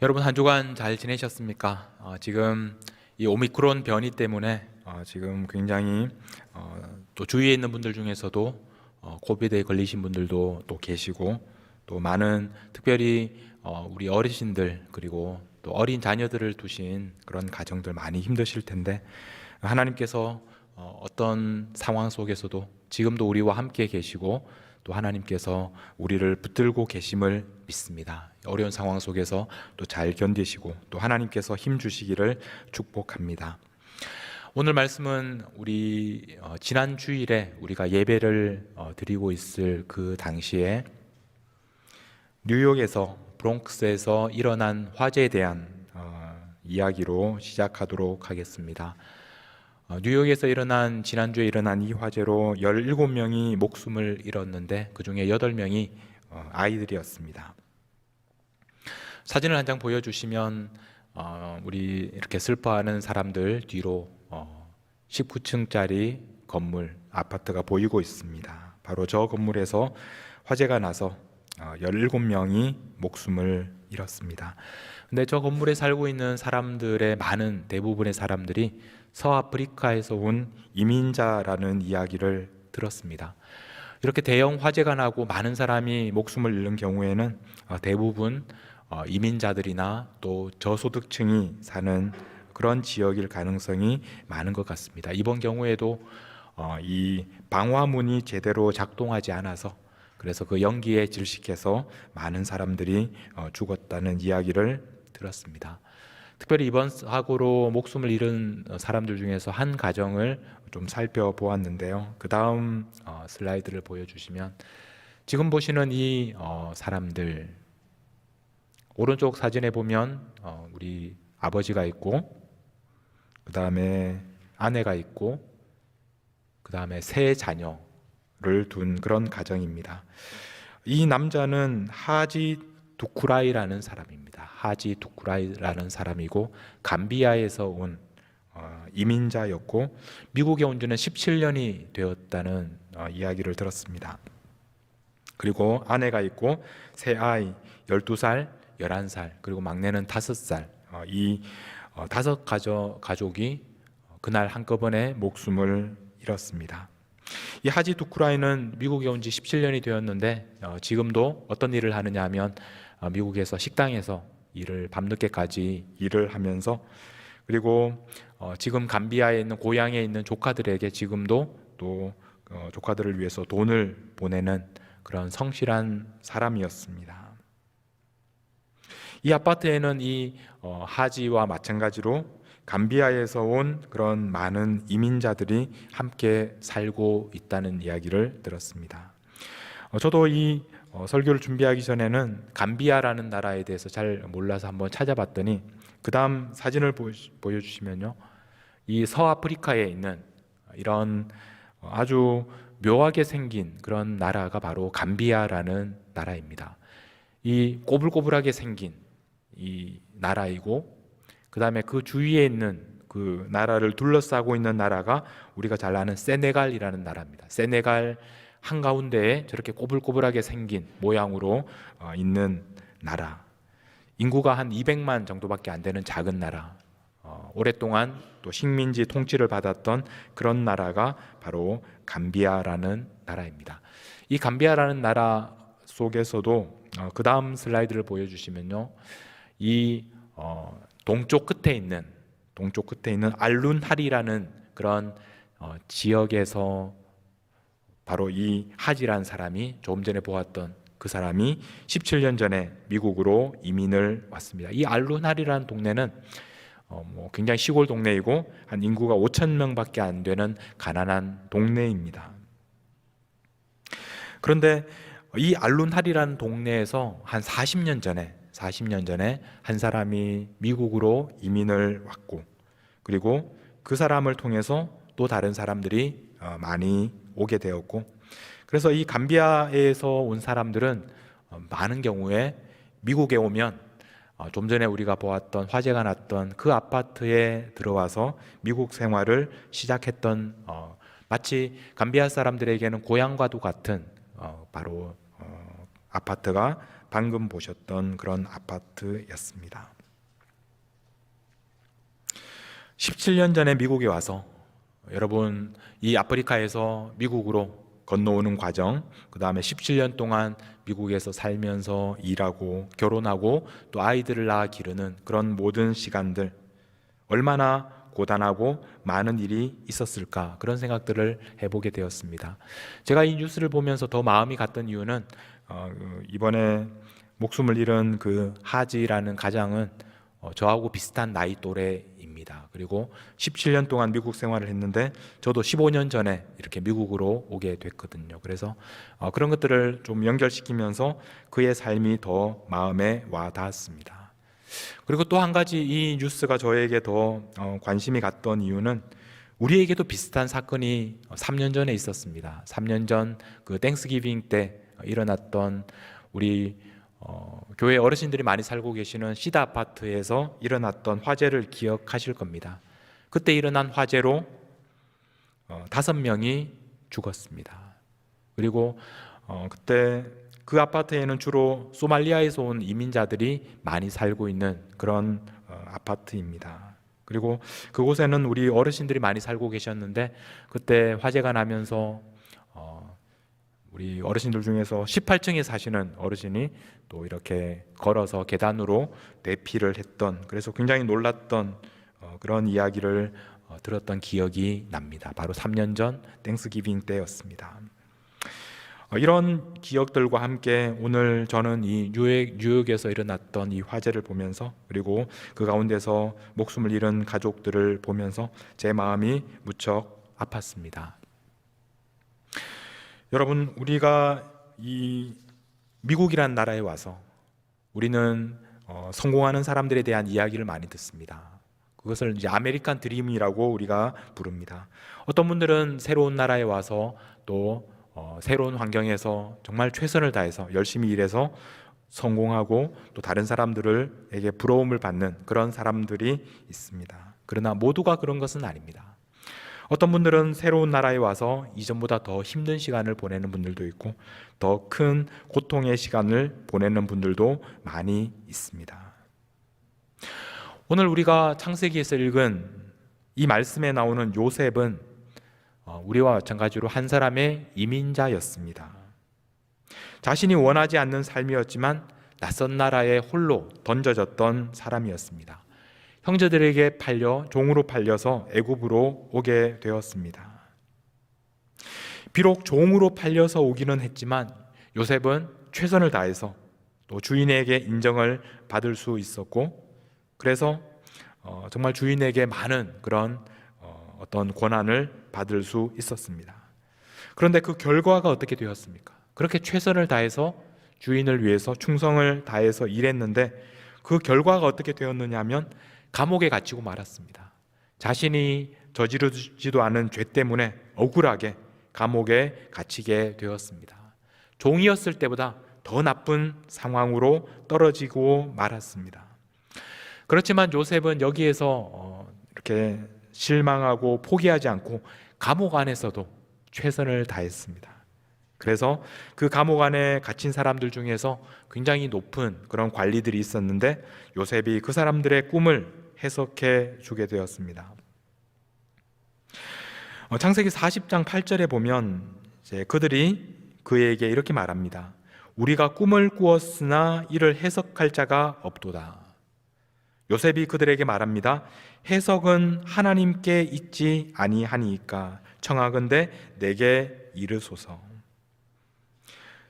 여러분 한 주간 잘 지내셨습니까? 지금 이 오미크론 변이 때문에 지금 굉장히 또 주위에 있는 분들 중에서도 코비드에 걸리신 분들도 또 계시고, 또 많은 특별히 우리 어르신들 그리고 또 어린 자녀들을 두신 그런 가정들 많이 힘드실 텐데, 하나님께서 어떤 상황 속에서도 지금도 우리와 함께 계시고 또 하나님께서 우리를 붙들고 계심을 믿습니다. 어려운 상황 속에서 또 잘 견디시고 또 하나님께서 힘 주시기를 축복합니다. 오늘 말씀은 우리 지난 주일에 우리가 예배를 드리고 있을 그 당시에 뉴욕에서 브롱크스에서 일어난 화재에 대한 이야기로 시작하도록 하겠습니다. 뉴욕에서 지난주에 일어난 이 화재로 17명이 목숨을 잃었는데 그 중에 8명이 아이들이었습니다. 사진을 한 장 보여주시면 우리 이렇게 슬퍼하는 사람들 뒤로 19층짜리 건물, 아파트가 보이고 있습니다. 바로 저 건물에서 화재가 나서 17명이 목숨을 잃었습니다. 근데 저 건물에 살고 있는 사람들의 대부분의 사람들이 서아프리카에서 온 이민자라는 이야기를 들었습니다. 이렇게 대형 화재가 나고 많은 사람이 목숨을 잃는 경우에는 대부분 이민자들이나 또 저소득층이 사는 그런 지역일 가능성이 많은 것 같습니다. 이번 경우에도 이 방화문이 제대로 작동하지 않아서, 그래서 그 연기에 질식해서 많은 사람들이 죽었다는 이야기를 들었습니다. 특별히 이번 사고로 목숨을 잃은 사람들 중에서 한 가정을 좀 살펴보았는데요. 그 다음 슬라이드를 보여주시면 지금 보시는 이 사람들, 오른쪽 사진에 보면 우리 아버지가 있고, 그 다음에 아내가 있고, 그 다음에 세 자녀를 둔 그런 가정입니다. 이 남자는 하지 두쿠라이라는 사람입니다. 하지 두쿠라이라는 사람이고 감비아에서 온 이민자였고 미국에 온 지는 17년이 되었다는 이야기를 들었습니다. 그리고 아내가 있고 세 아이 12살, 11살, 그리고 막내는 5살, 이 5가족이 그날 한꺼번에 목숨을 잃었습니다. 이 하지 두쿠라이는 미국에 온 지 17년이 되었는데 지금도 어떤 일을 하느냐 하면 미국에서 식당에서 밤늦게까지 일을 하면서, 그리고 지금 감비아에 있는 고향에 있는 조카들에게 지금도 또 조카들을 위해서 돈을 보내는 그런 성실한 사람이었습니다. 이 아파트에는 이 하지와 마찬가지로 감비아에서 온 그런 많은 이민자들이 함께 살고 있다는 이야기를 들었습니다. 저도 이 설교를 준비하기 전에는 감비아라는 나라에 대해서 잘 몰라서 한번 찾아봤더니 그 다음 사진을 보여주시면요, 이 서아프리카에 있는 이런 아주 묘하게 생긴 그런 나라가 바로 감비아라는 나라입니다. 이 꼬불꼬불하게 생긴 이 나라이고, 그 다음에 그 주위에 있는 그 나라를 둘러싸고 있는 나라가 우리가 잘 아는 세네갈이라는 나라입니다. 세네갈 한가운데에 저렇게 꼬불꼬불하게 생긴 모양으로 있는 나라, 인구가 한 200만 정도밖에 안 되는 작은 나라, 오랫동안 또 식민지 통치를 받았던 그런 나라가 바로 감비아라는 나라입니다. 이 감비아라는 나라 속에서도 그 다음 슬라이드를 보여주시면요, 이 동쪽 끝에 있는 알룬하리라는 그런 지역에서 바로 이 하지라는 사람이, 조금 전에 보았던 그 사람이 17년 전에 미국으로 이민을 왔습니다. 이 알룬하리라는 동네는 굉장히 시골 동네이고 한 인구가 5,000명밖에 안 되는 가난한 동네입니다. 그런데 이 알룬하리라는 동네에서 한 40년 전에 한 사람이 미국으로 이민을 왔고, 그리고 그 사람을 통해서 또 다른 사람들이 많이 오게 되었고, 그래서 이 감비아에서 온 사람들은 많은 경우에 미국에 오면 좀 전에 우리가 보았던 화재가 났던 그 아파트에 들어와서 미국 생활을 시작했던, 마치 감비아 사람들에게는 고향과도 같은 바로 아파트가 방금 보셨던 그런 아파트였습니다. 17년 전에 미국에 와서 여러분 이 아프리카에서 미국으로 건너오는 과정, 그 다음에 17년 동안 미국에서 살면서 일하고 결혼하고 또 아이들을 낳아 기르는 그런 모든 시간들, 얼마나 고단하고 많은 일이 있었을까, 그런 생각들을 해보게 되었습니다. 제가 이 뉴스를 보면서 더 마음이 갔던 이유는 이번에 목숨을 잃은 그 하지라는 가장은 저하고 비슷한 나이 또래입니다. 그리고 17년 동안 미국 생활을 했는데 저도 15년 전에 이렇게 미국으로 오게 됐거든요. 그래서 그런 것들을 좀 연결시키면서 그의 삶이 더 마음에 와 닿았습니다. 그리고 또 한 가지 이 뉴스가 저에게 더 관심이 갔던 이유는 우리에게도 비슷한 사건이 3년 전에 있었습니다. 3년 전 그 땡스기빙 때 일어났던 우리 교회 어르신들이 많이 살고 계시는 시다 아파트에서 일어났던 화재를 기억하실 겁니다. 그때 일어난 화재로 5명이 죽었습니다. 그리고 그때 그 아파트에는 주로 소말리아에서 온 이민자들이 많이 살고 있는 그런 아파트입니다. 그리고 그곳에는 우리 어르신들이 많이 살고 계셨는데 그때 화재가 나면서 우리 어르신들 중에서 18층에 사시는 어르신이 또 이렇게 걸어서 계단으로 대피를 했던, 그래서 굉장히 놀랐던 그런 이야기를 들었던 기억이 납니다. 바로 3년 전 땡스기빙 때였습니다. 이런 기억들과 함께 오늘 저는 이 뉴욕에서 일어났던 이 화재를 보면서, 그리고 그 가운데서 목숨을 잃은 가족들을 보면서 제 마음이 무척 아팠습니다. 여러분, 우리가 이 미국이란 나라에 와서 우리는 성공하는 사람들에 대한 이야기를 많이 듣습니다. 그것을 이제 아메리칸 드림이라고 우리가 부릅니다. 어떤 분들은 새로운 나라에 와서 또 새로운 환경에서 정말 최선을 다해서 열심히 일해서 성공하고 또 다른 사람들에게 부러움을 받는 그런 사람들이 있습니다. 그러나 모두가 그런 것은 아닙니다. 어떤 분들은 새로운 나라에 와서 이전보다 더 힘든 시간을 보내는 분들도 있고 더 큰 고통의 시간을 보내는 분들도 많이 있습니다. 오늘 우리가 창세기에서 읽은 이 말씀에 나오는 요셉은 우리와 마찬가지로 한 사람의 이민자였습니다. 자신이 원하지 않는 삶이었지만 낯선 나라에 홀로 던져졌던 사람이었습니다. 형제들에게 종으로 팔려서 애굽으로 오게 되었습니다. 비록 종으로 팔려서 오기는 했지만 요셉은 최선을 다해서 또 주인에게 인정을 받을 수 있었고, 그래서 정말 주인에게 많은 그런 어떤 권한을 받을 수 있었습니다. 그런데 그 결과가 어떻게 되었습니까? 그렇게 최선을 다해서 주인을 위해서 충성을 다해서 일했는데 그 결과가 어떻게 되었느냐 하면 감옥에 갇히고 말았습니다. 자신이 저지르지도 않은 죄 때문에 억울하게 감옥에 갇히게 되었습니다. 종이었을 때보다 더 나쁜 상황으로 떨어지고 말았습니다. 그렇지만 요셉은 여기에서 이렇게 실망하고 포기하지 않고 감옥 안에서도 최선을 다했습니다. 그래서 그 감옥 안에 갇힌 사람들 중에서 굉장히 높은 그런 관리들이 있었는데 요셉이 그 사람들의 꿈을 해석해 주게 되었습니다. 창세기 40장 8절에 보면 이제 그들이 그에게 이렇게 말합니다. 우리가 꿈을 꾸었으나 이를 해석할 자가 없도다. 요셉이 그들에게 말합니다. 해석은 하나님께 있지 아니하니까 청하건대 내게 이르소서.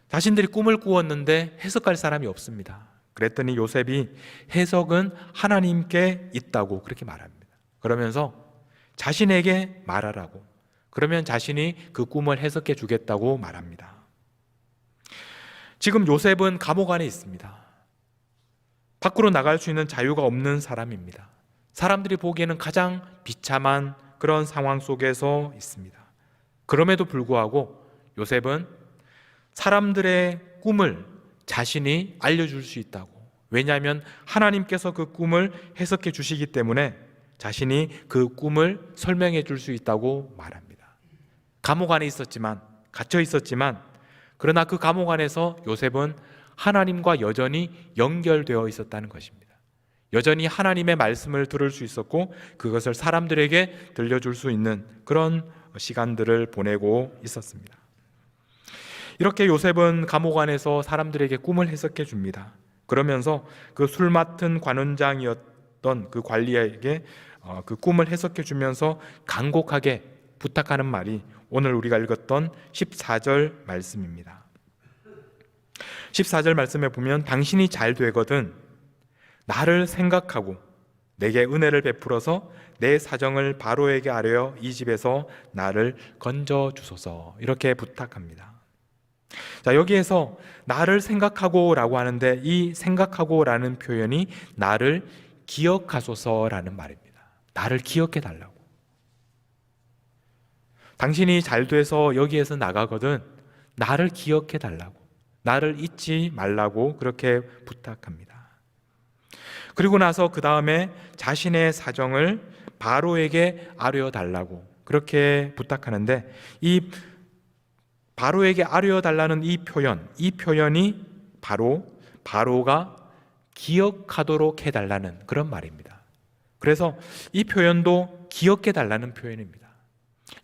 자신들이 꿈을 꾸었는데 해석할 사람이 없습니다. 그랬더니 요셉이 해석은 하나님께 있다고 그렇게 말합니다. 그러면서 자신에게 말하라고, 그러면 자신이 그 꿈을 해석해 주겠다고 말합니다. 지금 요셉은 감옥 안에 있습니다. 밖으로 나갈 수 있는 자유가 없는 사람입니다. 사람들이 보기에는 가장 비참한 그런 상황 속에서 있습니다. 그럼에도 불구하고 요셉은 사람들의 꿈을 자신이 알려줄 수 있다고, 왜냐하면 하나님께서 그 꿈을 해석해 주시기 때문에 자신이 그 꿈을 설명해 줄 수 있다고 말합니다. 감옥 안에 있었지만, 갇혀 있었지만, 그러나 그 감옥 안에서 요셉은 하나님과 여전히 연결되어 있었다는 것입니다. 여전히 하나님의 말씀을 들을 수 있었고 그것을 사람들에게 들려줄 수 있는 그런 시간들을 보내고 있었습니다. 이렇게 요셉은 감옥 안에서 사람들에게 꿈을 해석해 줍니다. 그러면서 그 술 맡은 관원장이었던 그 관리에게 그 꿈을 해석해 주면서 간곡하게 부탁하는 말이 오늘 우리가 읽었던 14절 말씀입니다. 14절 말씀에 보면 당신이 잘 되거든 나를 생각하고 내게 은혜를 베풀어서 내 사정을 바로에게 아뢰어 이 집에서 나를 건져 주소서 이렇게 부탁합니다. 자, 여기에서 나를 생각하고라고 하는데 이 생각하고라는 표현이 나를 기억하소서라는 말입니다. 나를 기억해 달라고. 당신이 잘 돼서 여기에서 나가거든 나를 기억해 달라고, 나를 잊지 말라고 그렇게 부탁합니다. 그리고 나서 그 다음에 자신의 사정을 바로에게 아뢰어 달라고 그렇게 부탁하는데 이 바로에게 아뢰어 달라는 이 표현이 바로가 기억하도록 해달라는 그런 말입니다. 그래서 이 표현도 기억해 달라는 표현입니다.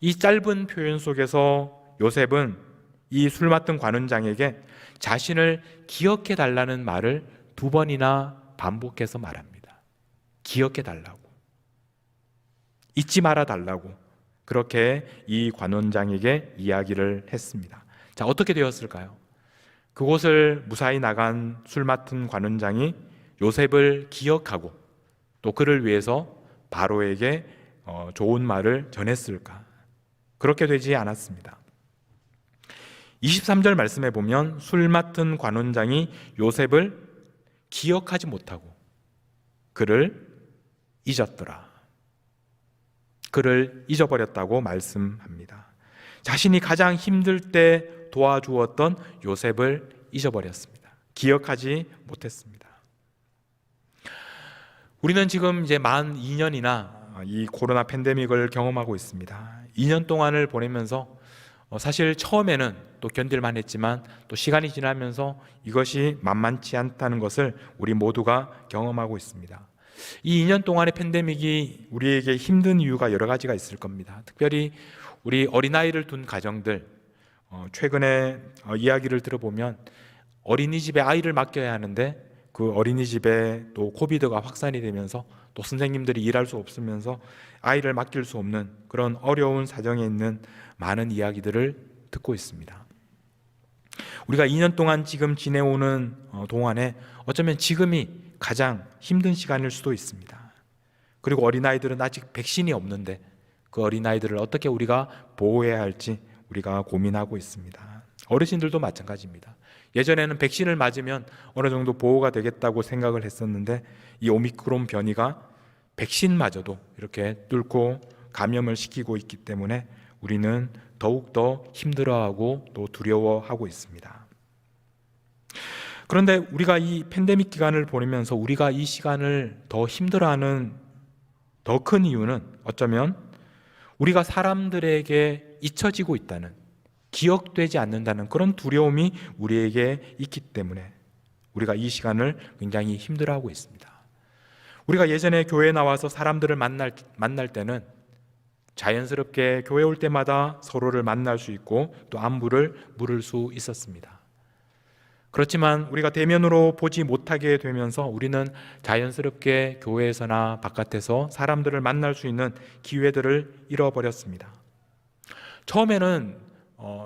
이 짧은 표현 속에서 요셉은 이 술 맡은 관원장에게 자신을 기억해 달라는 말을 2번이나 반복해서 말합니다. 기억해 달라고, 잊지 말아 달라고 그렇게 이 관원장에게 이야기를 했습니다. 자, 어떻게 되었을까요? 그곳을 무사히 나간 술 맡은 관원장이 요셉을 기억하고 또 그를 위해서 바로에게 좋은 말을 전했을까? 그렇게 되지 않았습니다. 23절 말씀에 보면 술 맡은 관원장이 요셉을 기억하지 못하고 그를 잊었더라. 그를 잊어버렸다고 말씀합니다. 자신이 가장 힘들 때 도와주었던 요셉을 잊어버렸습니다. 기억하지 못했습니다. 우리는 지금 이제 만 2년이나 이 코로나 팬데믹을 경험하고 있습니다. 2년 동안을 보내면서 사실 처음에는 또 견딜만 했지만 또 시간이 지나면서 이것이 만만치 않다는 것을 우리 모두가 경험하고 있습니다. 이 2년 동안의 팬데믹이 우리에게 힘든 이유가 여러 가지가 있을 겁니다. 특별히 우리 어린아이를 둔 가정들, 최근에 이야기를 들어보면 어린이집에 아이를 맡겨야 하는데 그 어린이집에 또 코비드가 확산이 되면서 또 선생님들이 일할 수 없으면서 아이를 맡길 수 없는 그런 어려운 사정에 있는 많은 이야기들을 듣고 있습니다. 우리가 2년 동안 지금 지내오는 동안에 어쩌면 지금이 가장 힘든 시간일 수도 있습니다. 그리고 어린아이들은 아직 백신이 없는데 그 어린아이들을 어떻게 우리가 보호해야 할지 우리가 고민하고 있습니다. 어르신들도 마찬가지입니다. 예전에는 백신을 맞으면 어느 정도 보호가 되겠다고 생각을 했었는데 이 오미크론 변이가 백신마저도 이렇게 뚫고 감염을 시키고 있기 때문에 우리는 더욱더 힘들어하고 또 두려워하고 있습니다. 그런데 우리가 이 팬데믹 기간을 보내면서 우리가 이 시간을 더 힘들어하는 더 큰 이유는 어쩌면 우리가 사람들에게 잊혀지고 있다는, 기억되지 않는다는 그런 두려움이 우리에게 있기 때문에 우리가 이 시간을 굉장히 힘들어하고 있습니다. 우리가 예전에 교회에 나와서 사람들을 만날 때는 자연스럽게 교회 올 때마다 서로를 만날 수 있고 또 안부를 물을 수 있었습니다. 그렇지만 우리가 대면으로 보지 못하게 되면서 우리는 자연스럽게 교회에서나 바깥에서 사람들을 만날 수 있는 기회들을 잃어버렸습니다. 처음에는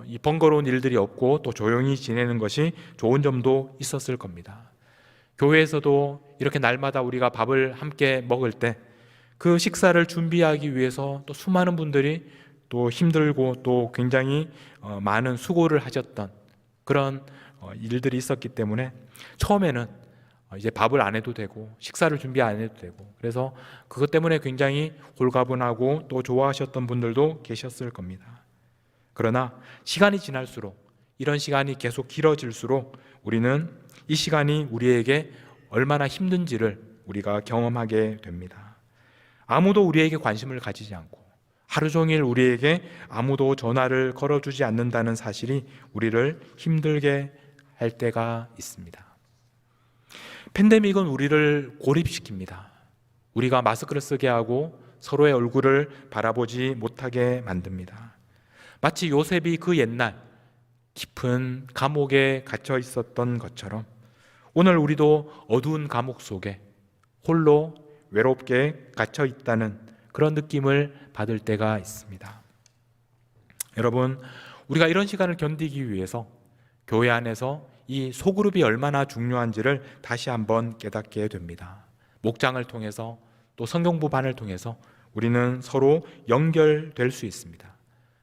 이 번거로운 일들이 없고 또 조용히 지내는 것이 좋은 점도 있었을 겁니다. 교회에서도 이렇게 날마다 우리가 밥을 함께 먹을 때 그 식사를 준비하기 위해서 또 수많은 분들이 또 힘들고 또 굉장히 많은 수고를 하셨던 그런 일들이 있었기 때문에 처음에는 이제 밥을 안 해도 되고 식사를 준비 안 해도 되고 그래서 그것 때문에 굉장히 홀가분하고 또 좋아하셨던 분들도 계셨을 겁니다. 그러나 시간이 지날수록 이런 시간이 계속 길어질수록 우리는 이 시간이 우리에게 얼마나 힘든지를 우리가 경험하게 됩니다. 아무도 우리에게 관심을 가지지 않고 하루 종일 우리에게 아무도 전화를 걸어주지 않는다는 사실이 우리를 힘들게 할 때가 있습니다. 팬데믹은 우리를 고립시킵니다. 우리가 마스크를 쓰게 하고 서로의 얼굴을 바라보지 못하게 만듭니다. 마치 요셉이 그 옛날 깊은 감옥에 갇혀 있었던 것처럼 오늘 우리도 어두운 감옥 속에 홀로 외롭게 갇혀 있다는 그런 느낌을 받을 때가 있습니다. 여러분, 우리가 이런 시간을 견디기 위해서 교회 안에서 이 소그룹이 얼마나 중요한지를 다시 한번 깨닫게 됩니다. 목장을 통해서 또 성경부반을 통해서 우리는 서로 연결될 수 있습니다.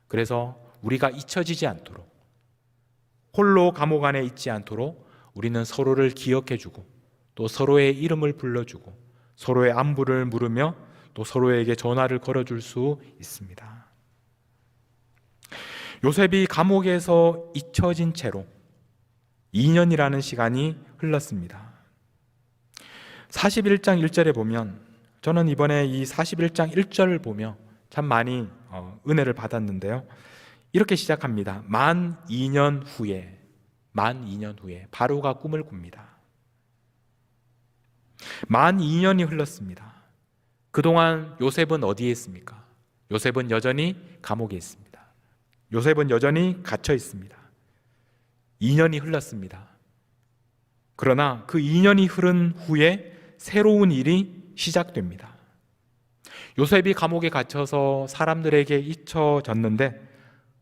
그래서 우리가 잊혀지지 않도록, 홀로 감옥 안에 있지 않도록 우리는 서로를 기억해주고 또 서로의 이름을 불러주고 서로의 안부를 물으며 또 서로에게 전화를 걸어줄 수 있습니다. 요셉이 감옥에서 잊혀진 채로 2년이라는 시간이 흘렀습니다. 41장 1절에 보면, 저는 이번에 이 41장 1절을 보며 참 많이 은혜를 받았는데요. 이렇게 시작합니다. 만 2년 후에 바로가 꿈을 꿉니다. 만 2년이 흘렀습니다. 그동안 요셉은 어디에 있습니까? 요셉은 여전히 감옥에 있습니다. 요셉은 여전히 갇혀 있습니다. 2년이 흘렀습니다. 그러나 그 2년이 흐른 후에 새로운 일이 시작됩니다. 요셉이 감옥에 갇혀서 사람들에게 잊혀졌는데,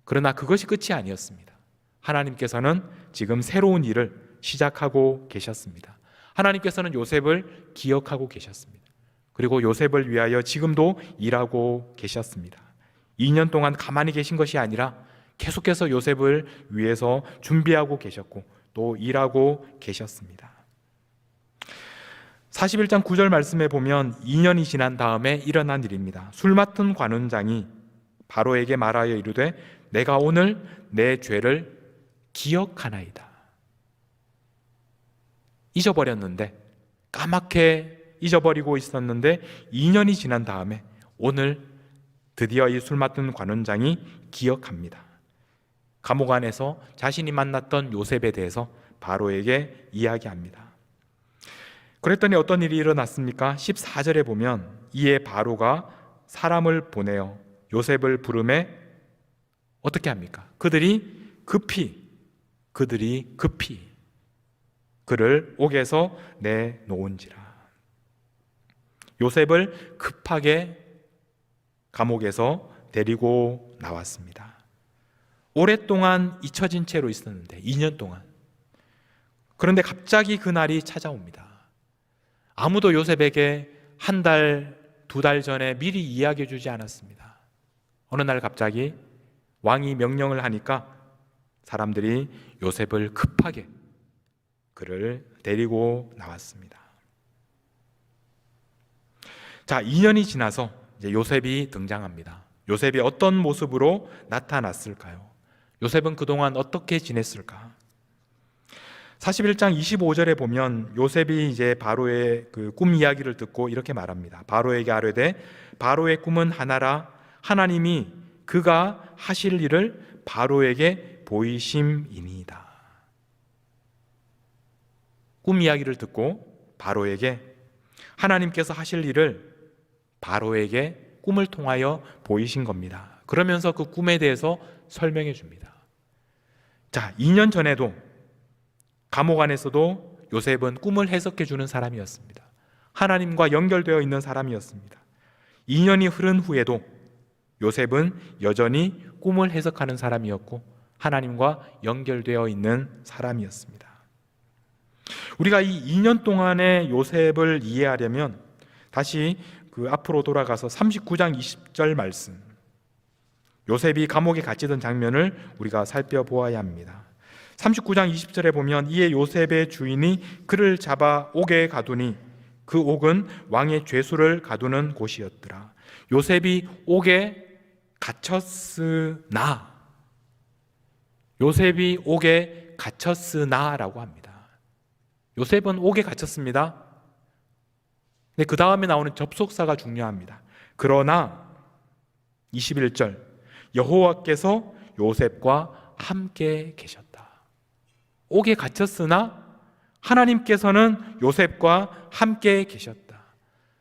그러나 그것이 끝이 아니었습니다. 하나님께서는 지금 새로운 일을 시작하고 계셨습니다. 하나님께서는 요셉을 기억하고 계셨습니다. 그리고 요셉을 위하여 지금도 일하고 계셨습니다. 2년 동안 가만히 계신 것이 아니라 계속해서 요셉을 위해서 준비하고 계셨고 또 일하고 계셨습니다. 41장 9절 말씀에 보면 2년이 지난 다음에 일어난 일입니다. 술 맡은 관원장이 바로에게 말하여 이르되 내가 오늘 내 죄를 기억하나이다. 잊어버렸는데, 까맣게 잊어버리고 있었는데 2년이 지난 다음에 오늘 드디어 이 술 맡은 관원장이 기억합니다. 감옥 안에서 자신이 만났던 요셉에 대해서 바로에게 이야기합니다. 그랬더니 어떤 일이 일어났습니까? 14절에 보면 이에 바로가 사람을 보내어 요셉을 부르매 어떻게 합니까? 그들이 급히 그를 옥에서 내놓은지라. 요셉을 급하게 감옥에서 데리고 나왔습니다. 오랫동안 잊혀진 채로 있었는데 2년 동안. 그런데 갑자기 그날이 찾아옵니다. 아무도 요셉에게 한 달, 2달 전에 미리 이야기해 주지 않았습니다. 어느 날 갑자기 왕이 명령을 하니까 사람들이 요셉을 급하게 그를 데리고 나왔습니다. 자, 2년이 지나서 이제 요셉이 등장합니다. 요셉이 어떤 모습으로 나타났을까요? 요셉은 그동안 어떻게 지냈을까? 41장 25절에 보면 요셉이 이제 바로의 그 꿈 이야기를 듣고 이렇게 말합니다. 바로에게 아뢰되 바로의 꿈은 하나라. 하나님이 그가 하실 일을 바로에게 보이심이니이다. 꿈 이야기를 듣고 바로에게 하나님께서 하실 일을 바로에게 꿈을 통하여 보이신 겁니다. 그러면서 그 꿈에 대해서 설명해 줍니다. 자, 2년 전에도 감옥 안에서도 요셉은 꿈을 해석해 주는 사람이었습니다. 하나님과 연결되어 있는 사람이었습니다. 2년이 흐른 후에도 요셉은 여전히 꿈을 해석하는 사람이었고 하나님과 연결되어 있는 사람이었습니다. 우리가 이 2년 동안의 요셉을 이해하려면 다시 그 앞으로 돌아가서 39장 20절 말씀, 요셉이 감옥에 갇히던 장면을 우리가 살펴보아야 합니다. 39장 20절에 보면 이에 요셉의 주인이 그를 잡아 옥에 가두니 그 옥은 왕의 죄수를 가두는 곳이었더라. 요셉이 옥에 갇혔으나, 요셉이 옥에 갇혔으나라고 합니다. 요셉은 옥에 갇혔습니다. 근데 그 다음에 나오는 접속사가 중요합니다. 그러나 21절 여호와께서 요셉과 함께 계셨다. 옥에 갇혔으나 하나님께서는 요셉과 함께 계셨다.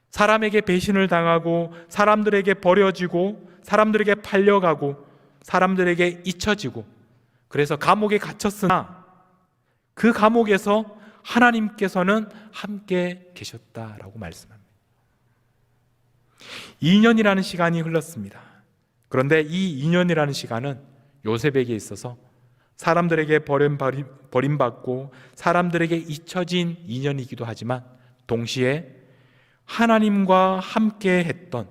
사람에게 배신을 당하고 사람들에게 버려지고 사람들에게 팔려가고 사람들에게 잊혀지고 그래서 감옥에 갇혔으나 그 감옥에서 하나님께서는 함께 계셨다라고 말씀합니다. 2년이라는 시간이 흘렀습니다. 그런데 이 2년이라는 시간은 요셉에게 있어서 사람들에게 버림받고 사람들에게 잊혀진 2년이기도 하지만 동시에 하나님과 함께 했던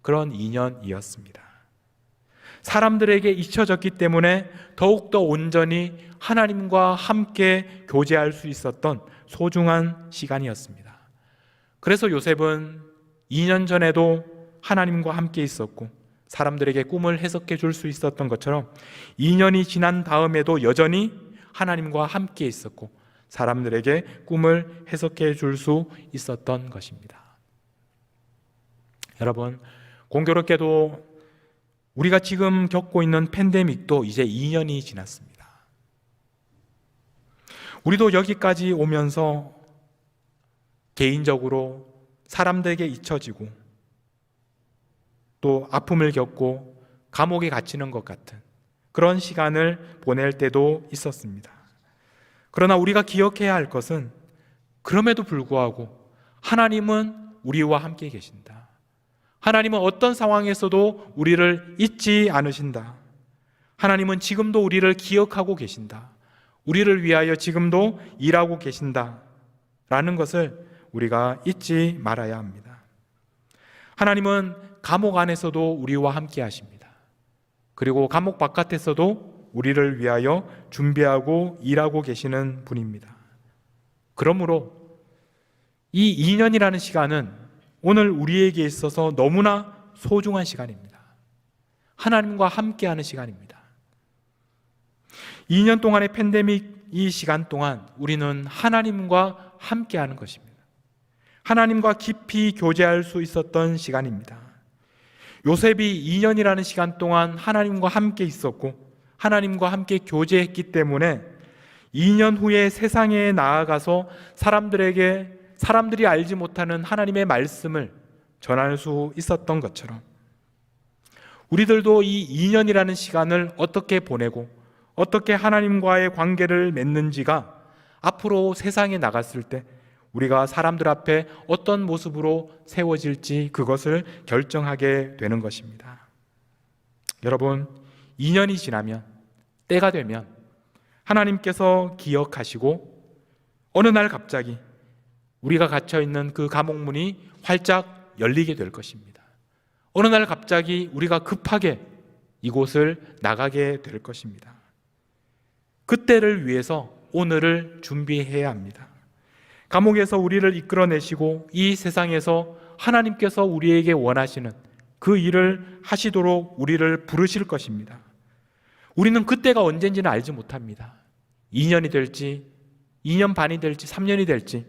그런 2년이었습니다. 사람들에게 잊혀졌기 때문에 더욱더 온전히 하나님과 함께 교제할 수 있었던 소중한 시간이었습니다. 그래서 요셉은 2년 전에도 하나님과 함께 있었고 사람들에게 꿈을 해석해 줄 수 있었던 것처럼 2년이 지난 다음에도 여전히 하나님과 함께 있었고 사람들에게 꿈을 해석해 줄 수 있었던 것입니다. 여러분, 공교롭게도 우리가 지금 겪고 있는 팬데믹도 이제 2년이 지났습니다. 우리도 여기까지 오면서 개인적으로 사람들에게 잊혀지고 또 아픔을 겪고 감옥에 갇히는 것 같은 그런 시간을 보낼 때도 있었습니다. 그러나 우리가 기억해야 할 것은 그럼에도 불구하고 하나님은 우리와 함께 계신다. 하나님은 어떤 상황에서도 우리를 잊지 않으신다. 하나님은 지금도 우리를 기억하고 계신다. 우리를 위하여 지금도 일하고 계신다. 라는 것을 우리가 잊지 말아야 합니다. 하나님은 감옥 안에서도 우리와 함께 하십니다. 그리고 감옥 바깥에서도 우리를 위하여 준비하고 일하고 계시는 분입니다. 그러므로 이 2년이라는 시간은 오늘 우리에게 있어서 너무나 소중한 시간입니다. 하나님과 함께하는 시간입니다. 2년 동안의 팬데믹 이 시간 동안 우리는 하나님과 함께하는 것입니다. 하나님과 깊이 교제할 수 있었던 시간입니다. 요셉이 2년이라는 시간 동안 하나님과 함께 있었고 하나님과 함께 교제했기 때문에 2년 후에 세상에 나아가서 사람들이 알지 못하는 하나님의 말씀을 전할 수 있었던 것처럼 우리들도 이 2년이라는 시간을 어떻게 보내고 어떻게 하나님과의 관계를 맺는지가 앞으로 세상에 나갔을 때 우리가 사람들 앞에 어떤 모습으로 세워질지 그것을 결정하게 되는 것입니다. 여러분, 2년이 지나면 때가 되면 하나님께서 기억하시고 어느 날 갑자기 우리가 갇혀있는 그 감옥문이 활짝 열리게 될 것입니다. 어느 날 갑자기 우리가 급하게 이곳을 나가게 될 것입니다. 그때를 위해서 오늘을 준비해야 합니다. 감옥에서 우리를 이끌어내시고 이 세상에서 하나님께서 우리에게 원하시는 그 일을 하시도록 우리를 부르실 것입니다. 우리는 그때가 언젠지는 알지 못합니다. 2년이 될지 2년 반이 될지 3년이 될지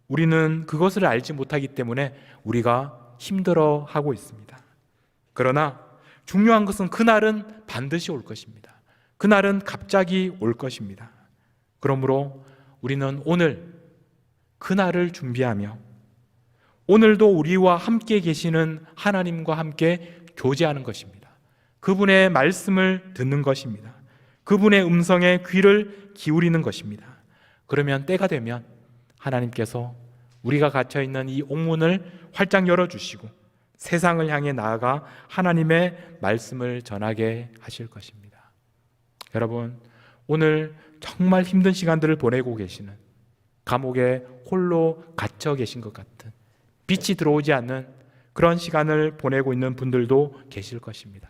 우리는 그것을 알지 못하기 때문에 우리가 힘들어하고 있습니다. 그러나 중요한 것은 그날은 반드시 올 것입니다. 그날은 갑자기 올 것입니다. 그러므로 우리는 오늘 그날을 준비하며 오늘도 우리와 함께 계시는 하나님과 함께 교제하는 것입니다. 그분의 말씀을 듣는 것입니다. 그분의 음성에 귀를 기울이는 것입니다. 그러면 때가 되면 하나님께서 우리가 갇혀있는 이 옥문을 활짝 열어주시고 세상을 향해 나아가 하나님의 말씀을 전하게 하실 것입니다. 여러분, 오늘 정말 힘든 시간들을 보내고 계시는 감옥에 홀로 갇혀 계신 것 같은 빛이 들어오지 않는 그런 시간을 보내고 있는 분들도 계실 것입니다.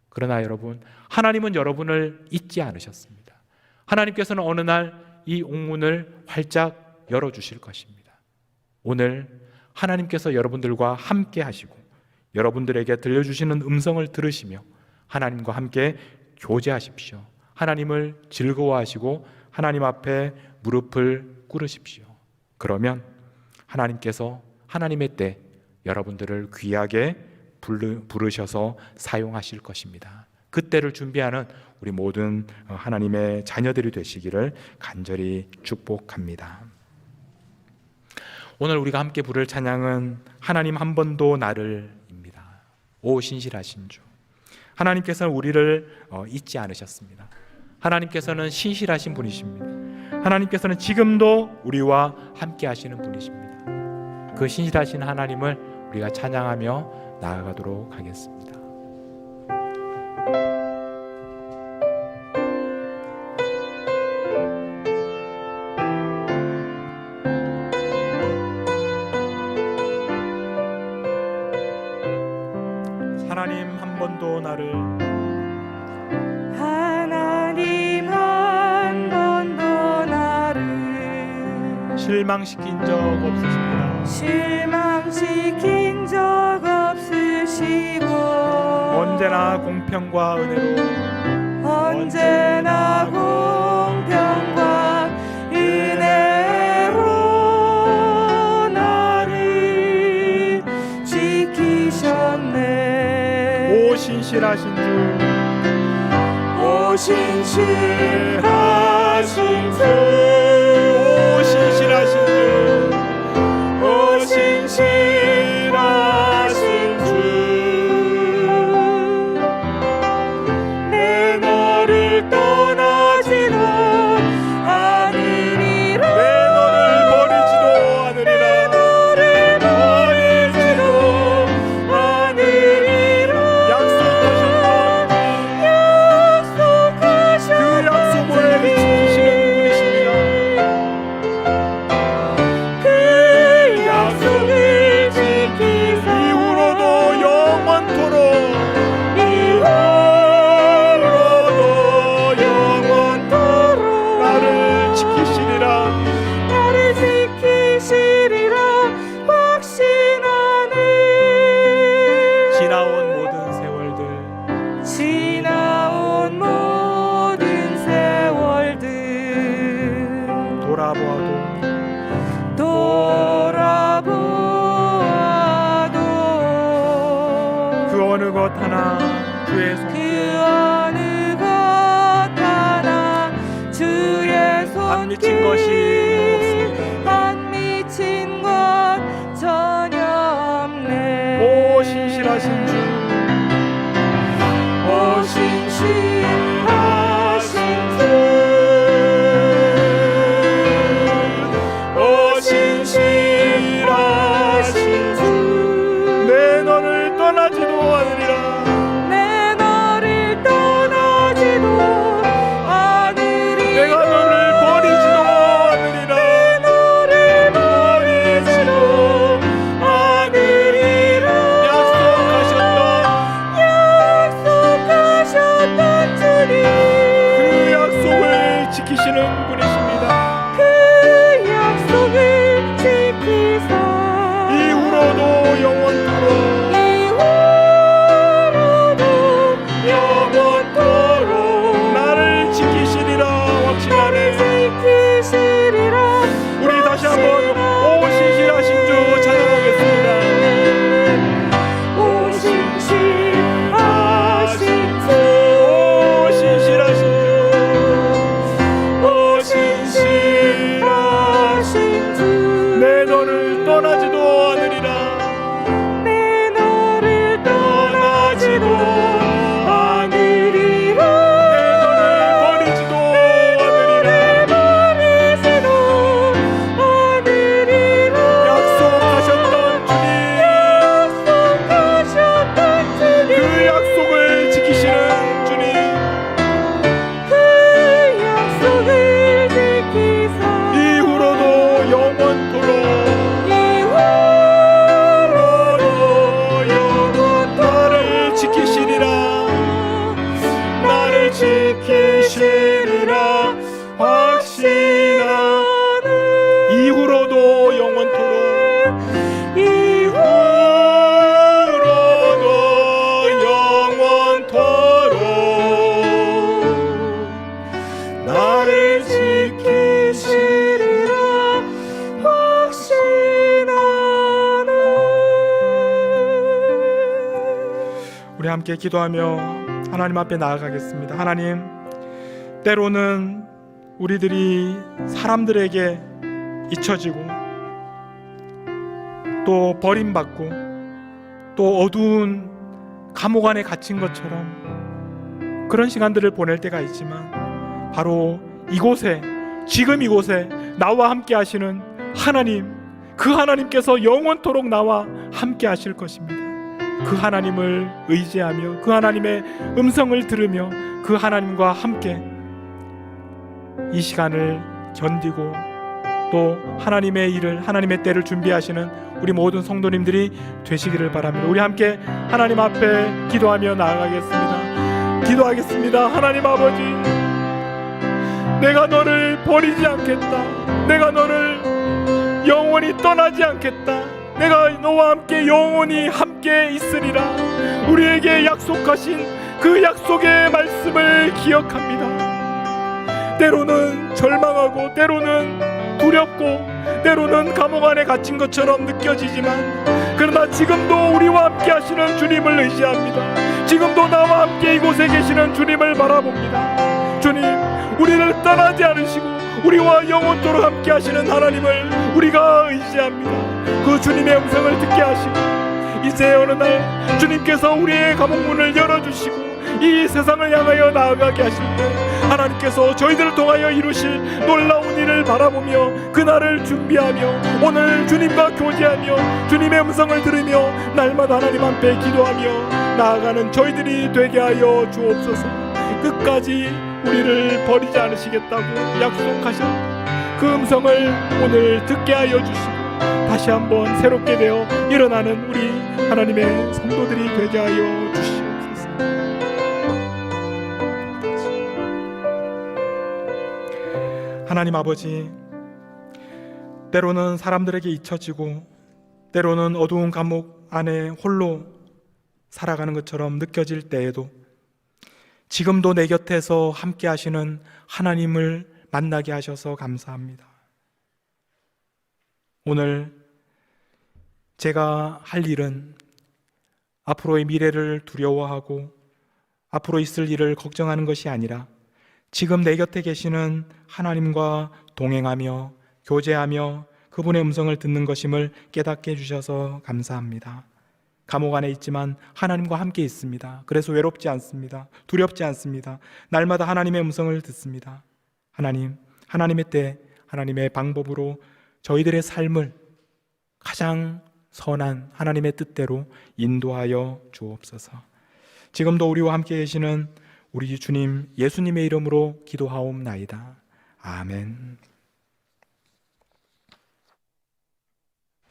그러나 여러분, 하나님은 여러분을 잊지 않으셨습니다. 하나님께서는 어느 날 이 옥문을 활짝 열어주실 것입니다. 오늘 하나님께서 여러분들과 함께 하시고 여러분들에게 들려주시는 음성을 들으시며 하나님과 함께 교제하십시오. 하나님을 즐거워하시고 하나님 앞에 무릎을 꿇으십시오. 그러면 하나님께서 하나님의 때 여러분들을 귀하게 부르셔서 사용하실 것입니다. 그때를 준비하는 우리 모든 하나님의 자녀들이 되시기를 간절히 축복합니다. 오늘 우리가 함께 부를 찬양은 하나님 한 번도 나를입니다. 오 신실하신 주, 하나님께서는 우리를 잊지 않으셨습니다. 하나님께서는 신실하신 분이십니다. 하나님께서는 지금도 우리와 함께 하시는 분이십니다. 그 신실하신 하나님을 우리가 찬양하며 나아가도록 하겠습니다. 하나님 한 번도 나를 실망시킨 적 없으십니다. 실망시킨 적 없으시고 언제나 공평과 은혜로 언제나 공평과 은혜로 나를 지키셨네. 오 신실하신 주, 오 신실하신 주, 오 신실하신 주, 오 신실하신 주, 내 너를 떠나지도 않으리라. 내 너를 버리지도 않으리라. 너를 버리지도 않으리라. 약속하셨던 그 약속을 지키시는 분이십니다. 그 약속을 지키사 이후로도 영원토록 나를 지키시리라. 나를 지키시리라 확신하네. 지나온 모든 세월들 지나온 모든 세월들 돌아보아도 그 어느 것 하나 주의 그 손길 어느 것 하나 주의 안 미친 것이 손길 안 미친 것 전혀 없네. 오 신실하신 주, 오 신실하신 주, 오 신실하신 주, 내 너를 떠나지도 않으리라. 내 너를 떠나지도 않으리라. 내가 너를 버리지도 않으리라. 너를 버리지도 않으리라. 약속하셨던 주님, 그 약속을 지키시는 분이십니다. 그 약속을 지키사 이후로도 영원토록 영원토록 나를 지키시리라 확신하네. 지키시리라. 우리 다시 한번 오 신실하신 주 찬양하겠습니다. 오 신실하신 주, 오 신실하신 주, 오 신실하신 주, 내 너를 떠나지도 않으리라. 내 너를 떠나지도 않으리라. 버리지도 않으리라. 버리지도 않으리라. 약속하셨던 주님, 그 약속을 지키시는 주님, 그 약속을 지키사 이후로도 영원토록 나를 지키시리라. 나를 지키시리라 확신하네. 이후로도 영원토록 나를 지키시리라 확신하네. 우리 함께 기도하며 하나님 앞에 나아가겠습니다. 하나님, 때로는 우리들이 사람들에게 잊혀지고 또 버림받고 또 어두운 감옥 안에 갇힌 것처럼 그런 시간들을 보낼 때가 있지만, 바로 이곳에, 지금 이곳에 나와 함께 하시는 하나님, 그 하나님께서 영원토록 나와 함께 하실 것입니다. 그 하나님을 의지하며 그 하나님의 음성을 들으며 그 하나님과 함께 이 시간을 견디고 또 하나님의 일을, 하나님의 때를 준비하시는 우리 모든 성도님들이 되시기를 바랍니다. 우리 함께 하나님 앞에 기도하며 나아가겠습니다. 기도하겠습니다. 하나님 아버지, 내가 너를 버리지 않겠다. 내가 너를 영원히 떠나지 않겠다. 내가 너와 함께 영원히 함께 있으리라. 우리에게 약속하신 그 약속의 말씀을 기억합니다. 때로는 절망하고 때로는 두렵고 때로는 감옥 안에 갇힌 것처럼 느껴지지만, 그러나 지금도 우리와 함께 하시는 주님을 의지합니다. 지금도 나와 함께 이곳에 계시는 주님을 바라봅니다. 주님, 우리를 떠나지 않으시고 우리와 영원토록 함께 하시는 하나님을 우리가 의지합니다. 그 주님의 음성을 듣게 하시고, 이제 어느 날 주님께서 우리의 감옥문을 열어주시고 이 세상을 향하여 나아가게 하실 때 하나님께서 저희들을 통하여 이루실 놀라운 일을 바라보며 그날을 준비하며 오늘 주님과 교제하며 주님의 음성을 들으며 날마다 하나님 앞에 기도하며 나아가는 저희들이 되게 하여 주옵소서. 끝까지 우리를 버리지 않으시겠다고 약속하신 그 음성을 오늘 듣게 하여 주시고, 다시 한번 새롭게 되어 일어나는 우리 하나님의 성도들이 되게 하여 주시옵소서. 하나님 아버지, 때로는 사람들에게 잊혀지고 때로는 어두운 감옥 안에 홀로 살아가는 것처럼 느껴질 때에도 지금도 내 곁에서 함께 하시는 하나님을 만나게 하셔서 감사합니다. 오늘 제가 할 일은 앞으로의 미래를 두려워하고 앞으로 있을 일을 걱정하는 것이 아니라 지금 내 곁에 계시는 하나님과 동행하며 교제하며 그분의 음성을 듣는 것임을 깨닫게 해주셔서 감사합니다. 감옥 안에 있지만 하나님과 함께 있습니다. 그래서 외롭지 않습니다. 두렵지 않습니다. 날마다 하나님의 음성을 듣습니다. 하나님, 하나님의 때, 하나님의 방법으로 저희들의 삶을 가장 선한 하나님의 뜻대로 인도하여 주옵소서. 지금도 우리와 함께 계시는 우리 주님 예수님의 이름으로 기도하옵나이다. 아멘.